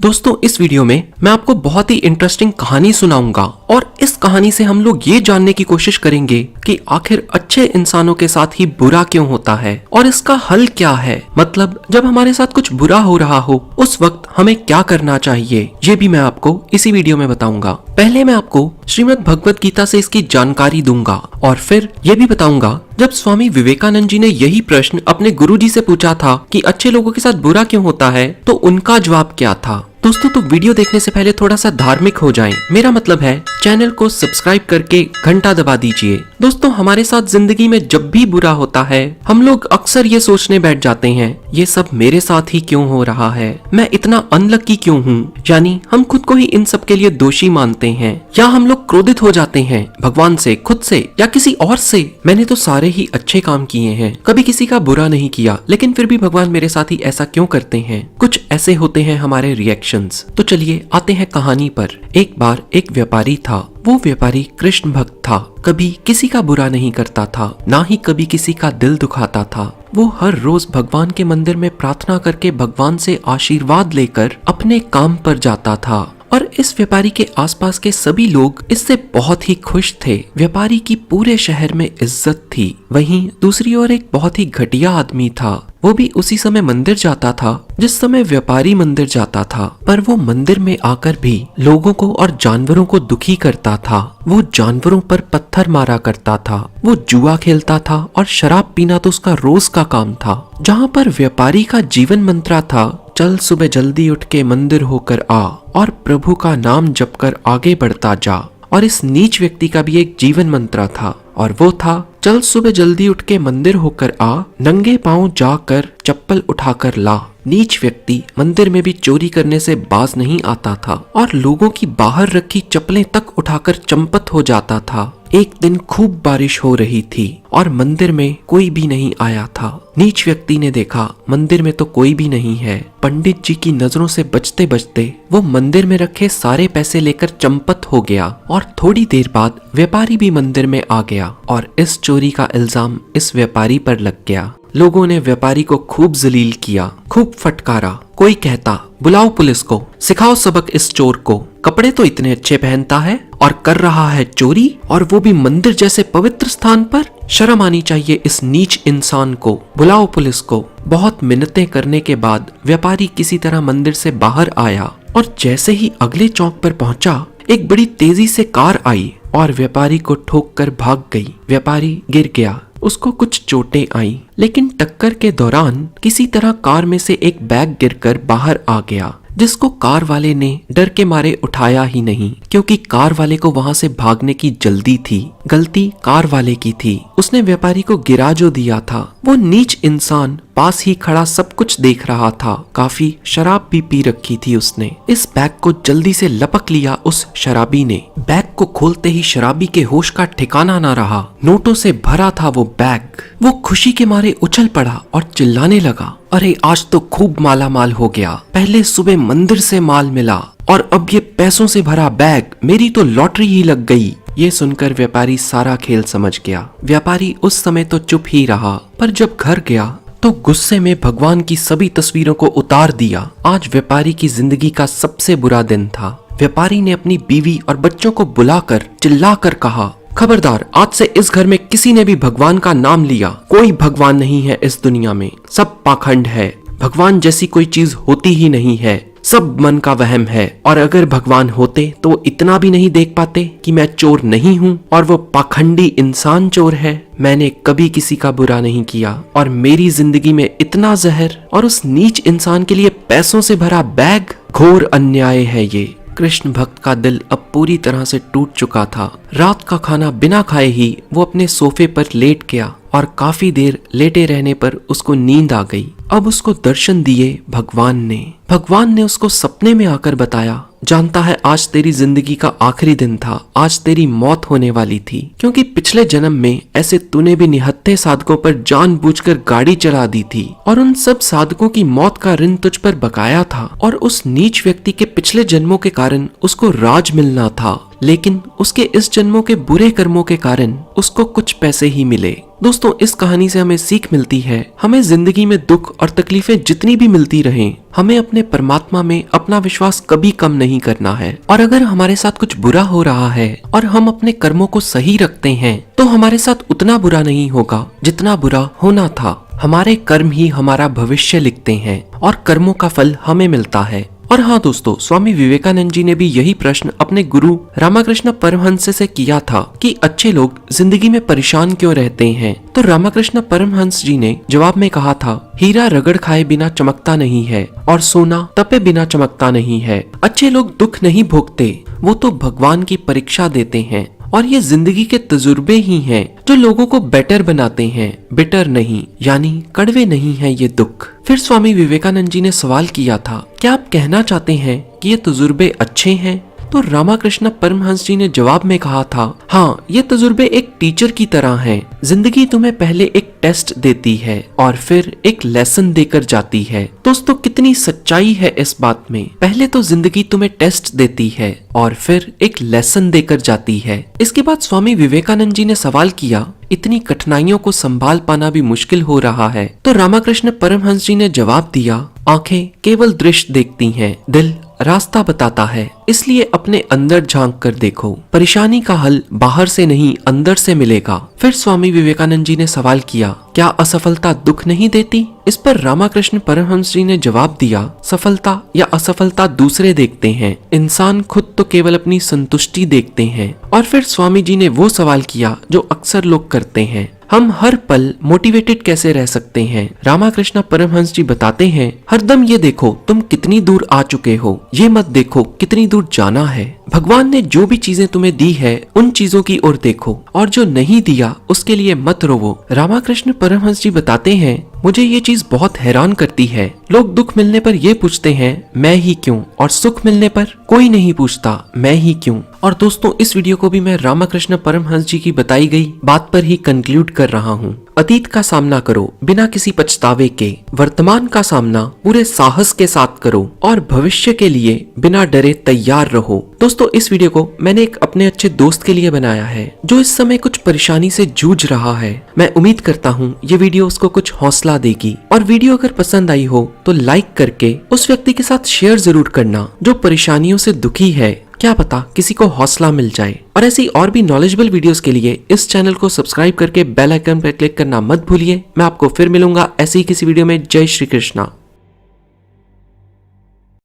दोस्तों इस वीडियो में मैं आपको बहुत ही इंटरेस्टिंग कहानी सुनाऊंगा और इस कहानी से हम लोग ये जानने की कोशिश करेंगे कि आखिर अच्छे इंसानों के साथ ही बुरा क्यों होता है और इसका हल क्या है। मतलब जब हमारे साथ कुछ बुरा हो रहा हो उस वक्त हमें क्या करना चाहिए, ये भी मैं आपको इसी वीडियो में बताऊंगा। पहले मैं आपको श्रीमद् भगवत गीता से इसकी जानकारी दूंगा और फिर ये भी बताऊंगा जब स्वामी विवेकानंद जी ने यही प्रश्न अपने गुरुजी से पूछा था कि अच्छे लोगों के साथ बुरा क्यों होता है, तो उनका जवाब क्या था। दोस्तों तो वीडियो देखने से पहले थोड़ा सा धार्मिक हो जाएं। मेरा मतलब है चैनल को सब्सक्राइब करके घंटा दबा दीजिए। दोस्तों हमारे साथ जिंदगी में जब भी बुरा होता है हम लोग अक्सर ये सोचने बैठ जाते हैं ये सब मेरे साथ ही क्यों हो रहा है, मैं इतना अनलकी क्यों हूँ। यानी हम खुद को ही इन सब के लिए दोषी मानते हैं या हम लोग क्रोधित हो जाते हैं भगवान से, खुद से या किसी और से। मैंने तो सारे ही अच्छे काम किए हैं, कभी किसी का बुरा नहीं किया, लेकिन फिर भी भगवान मेरे साथ ही ऐसा क्यों करते हैं। कुछ ऐसे होते हैं हमारे रिएक्शंस। तो चलिए आते हैं कहानी पर। एक बार एक व्यापारी था। वो व्यापारी कृष्ण भक्त था, कभी किसी का बुरा नहीं करता था, ना ही कभी किसी का दिल दुखाता था। वो हर रोज भगवान के मंदिर में प्रार्थना करके भगवान से आशीर्वाद लेकर अपने काम पर जाता था और इस व्यापारी के आसपास के सभी लोग इससे बहुत ही खुश थे। व्यापारी की पूरे शहर में इज्जत थी। वहीं दूसरी ओर एक बहुत ही घटिया आदमी था। वो भी उसी समय मंदिर जाता था जिस समय व्यापारी मंदिर जाता था, पर वो मंदिर में आकर भी लोगों को और जानवरों को दुखी करता था। वो जानवरों पर पत्थर मारा करता था, वो जुआ खेलता था और शराब पीना तो उसका रोज का काम था। जहाँ पर व्यापारी का जीवन मंत्र था चल सुबह जल्दी उठ के मंदिर होकर आ और प्रभु का नाम जप कर आगे बढ़ता जा, और इस नीच व्यक्ति का भी एक जीवन मंत्र था और वो था चल सुबह जल्दी उठ के मंदिर होकर आ, नंगे पांव जाकर चप्पल उठाकर ला। नीच व्यक्ति मंदिर में भी चोरी करने से बाज नहीं आता था और लोगों की बाहर रखी चप्पलें तक उठाकर चंपत हो जाता था। एक दिन खूब बारिश हो रही थी और मंदिर में कोई भी नहीं आया था। नीच व्यक्ति ने देखा मंदिर में तो कोई भी नहीं है। पंडित जी की नजरों से बचते बचते वो मंदिर में रखे सारे पैसे लेकर चंपत हो गया और थोड़ी देर बाद व्यापारी भी मंदिर में आ गया और इस चोरी का इल्जाम इस व्यापारी पर लग गया। लोगों ने व्यापारी को खूब जलील किया, खूब फटकारा। कोई कहता बुलाओ पुलिस को, सिखाओ सबक इस चोर को, कपड़े तो इतने अच्छे पहनता है और कर रहा है चोरी, और वो भी मंदिर जैसे पवित्र स्थान पर। शर्म आनी चाहिए इस नीच इंसान को, बुलाओ पुलिस को। बहुत मिन्नतें करने के बाद व्यापारी किसी तरह मंदिर से बाहर आया और जैसे ही अगले चौक पर पहुंचा एक बड़ी तेजी से कार आई और व्यापारी को ठोक कर भाग गई। व्यापारी गिर गया, उसको कुछ चोटें आई, लेकिन टक्कर के दौरान किसी तरह कार में से एक बैग गिरकर बाहर आ गया, जिसको कार वाले ने डर के मारे उठाया ही नहीं, क्योंकि कार वाले को वहां से भागने की जल्दी थी। गलती कार वाले की थी, उसने व्यापारी को गिरा जो दिया था। वो नीच इंसान पास ही खड़ा सब कुछ देख रहा था। काफी शराब भी पी रखी थी उसने। इस बैग को जल्दी से लपक लिया उस शराबी ने। बैग को खोलते ही शराबी के होश का ठिकाना ना रहा। नोटों से भरा था वो बैग। वो खुशी के मारे उछल पड़ा और चिल्लाने लगा, अरे आज तो खूब माला माल हो गया। पहले सुबह मंदिर से माल मिला और अब ये पैसों से भरा बैग, मेरी तो लॉटरी ही लग गई। ये सुनकर व्यापारी सारा खेल समझ गया। व्यापारी उस समय तो चुप ही रहा, पर जब घर गया तो गुस्से में भगवान की सभी तस्वीरों को उतार दिया। आज व्यापारी की जिंदगी का सबसे बुरा दिन था। व्यापारी ने अपनी बीवी और बच्चों को बुलाकर चिल्लाकर कहा, खबरदार, आज से इस घर में किसी ने भी भगवान का नाम लिया, कोई भगवान नहीं है इस दुनिया में, सब पाखंड है। भगवान जैसी कोई चीज होती ही नहीं है, सब मन का वहम है। और अगर भगवान होते तो वो इतना भी नहीं देख पाते कि मैं चोर नहीं हूँ और वो पाखंडी इंसान चोर है। मैंने कभी किसी का बुरा नहीं किया और मेरी जिंदगी में इतना जहर और उस नीच इंसान के लिए पैसों से भरा बैग, घोर अन्याय है ये। कृष्ण भक्त का दिल अब पूरी तरह से टूट चुका था। रात का खाना बिना खाए ही वो अपने सोफे पर लेट गया और काफी देर लेटे रहने पर उसको नींद आ गई। अब उसको दर्शन दिए भगवान ने। भगवान ने उसको सपने में आकर बताया, जानता है आज तेरी जिंदगी का आखिरी दिन था, आज तेरी मौत होने वाली थी, क्योंकि पिछले जन्म में ऐसे तूने भी निहत्थे साधकों पर जानबूझकर गाड़ी चला दी थी और उन सब साधकों की मौत का ऋण तुझ पर बकाया था और उस नीच व्यक्ति के पिछले जन्मों के कारण उसको राज मिलना था। लेकिन उसके इस जन्मों के बुरे कर्मों के कारण उसको कुछ पैसे ही मिले। दोस्तों, इस कहानी से हमें सीख मिलती है, हमें जिंदगी में दुख और तकलीफें जितनी भी मिलती रहें, हमें अपने परमात्मा में अपना विश्वास कभी कम नहीं करना है। और अगर हमारे साथ कुछ बुरा हो रहा है और हम अपने कर्मों को सही रखते हैं तो हमारे साथ उतना बुरा नहीं होगा जितना बुरा होना था। हमारे कर्म ही हमारा भविष्य लिखते हैं और कर्मों का फल हमें मिलता है। और हाँ दोस्तों, स्वामी विवेकानंद जी ने भी यही प्रश्न अपने गुरु रामकृष्ण परमहंस से किया था कि अच्छे लोग जिंदगी में परेशान क्यों रहते हैं। तो रामकृष्ण परमहंस जी ने जवाब में कहा था, हीरा रगड़ खाए बिना चमकता नहीं है और सोना तपे बिना चमकता नहीं है। अच्छे लोग दुख नहीं भोगते, वो तो भगवान की परीक्षा देते हैं। और ये जिंदगी के तजुर्बे ही हैं जो लोगों को बेटर बनाते हैं, बिटर नहीं, यानी कड़वे नहीं है ये दुख। फिर स्वामी विवेकानंद जी ने सवाल किया था, क्या आप कहना चाहते हैं कि ये तजुर्बे अच्छे हैं? तो रामकृष्ण परमहंस जी ने जवाब में कहा था, हाँ, ये तजुर्बे एक टीचर की तरह हैं। जिंदगी तुम्हें पहले एक टेस्ट देती है और फिर एक लेसन देकर जाती है। दोस्तों, कितनी सच्चाई है इस बात में। पहले तो जिंदगी तुम्हें टेस्ट देती है और फिर एक लेसन देकर जाती है। इसके बाद स्वामी विवेकानंद जी ने सवाल किया, इतनी कठिनाइयों को संभाल पाना भी मुश्किल हो रहा है। तो रामकृष्ण परमहंस जी ने जवाब दिया, आंखें केवल दृश्य देखती हैं, दिल रास्ता बताता है, इसलिए अपने अंदर झांक कर देखो। परेशानी का हल बाहर से नहीं अंदर से मिलेगा। फिर स्वामी विवेकानंद जी ने सवाल किया, क्या असफलता दुख नहीं देती? इस पर रामकृष्ण परमहंस जी ने जवाब दिया, सफलता या असफलता दूसरे देखते हैं, इंसान खुद तो केवल अपनी संतुष्टि देखते हैं। और फिर स्वामी जी ने वो सवाल किया जो अक्सर लोग करते हैं, हम हर पल मोटिवेटेड कैसे रह सकते हैं? रामकृष्ण परमहंस जी बताते हैं, हरदम ये देखो तुम कितनी दूर आ चुके हो, ये मत देखो कितनी दूर जाना है। भगवान ने जो भी चीजें तुम्हें दी है उन चीजों की ओर देखो और जो नहीं दिया उसके लिए मत रोवो। रामकृष्ण परमहंस जी बताते हैं, मुझे ये चीज बहुत हैरान करती है, लोग दुख मिलने पर ये पूछते हैं मैं ही क्यों, और सुख मिलने पर कोई नहीं पूछता मैं ही क्यों। और दोस्तों, इस वीडियो को भी मैं रामकृष्ण परमहंस जी की बताई गई बात पर ही कंक्लूड कर रहा हूँ। अतीत का सामना करो बिना किसी पछतावे के, वर्तमान का सामना पूरे साहस के साथ करो और भविष्य के लिए बिना डरे तैयार रहो। दोस्तों, इस वीडियो को मैंने एक अपने अच्छे दोस्त के लिए बनाया है जो इस समय कुछ परेशानी से जूझ रहा है। मैं उम्मीद करता हूँ ये वीडियो उसको कुछ हौसला देगी। और वीडियो अगर पसंद आई हो तो लाइक करके उस व्यक्ति के साथ शेयर जरूर करना जो परेशानियों से दुखी है। क्या पता किसी को हौसला मिल जाए। और ऐसी और भी नॉलेजेबल वीडियोस के लिए इस चैनल को सब्सक्राइब करके बेल आइकन पर क्लिक करना मत भूलिए। मैं आपको फिर मिलूंगा ऐसी ही किसी वीडियो में। जय श्री कृष्णा।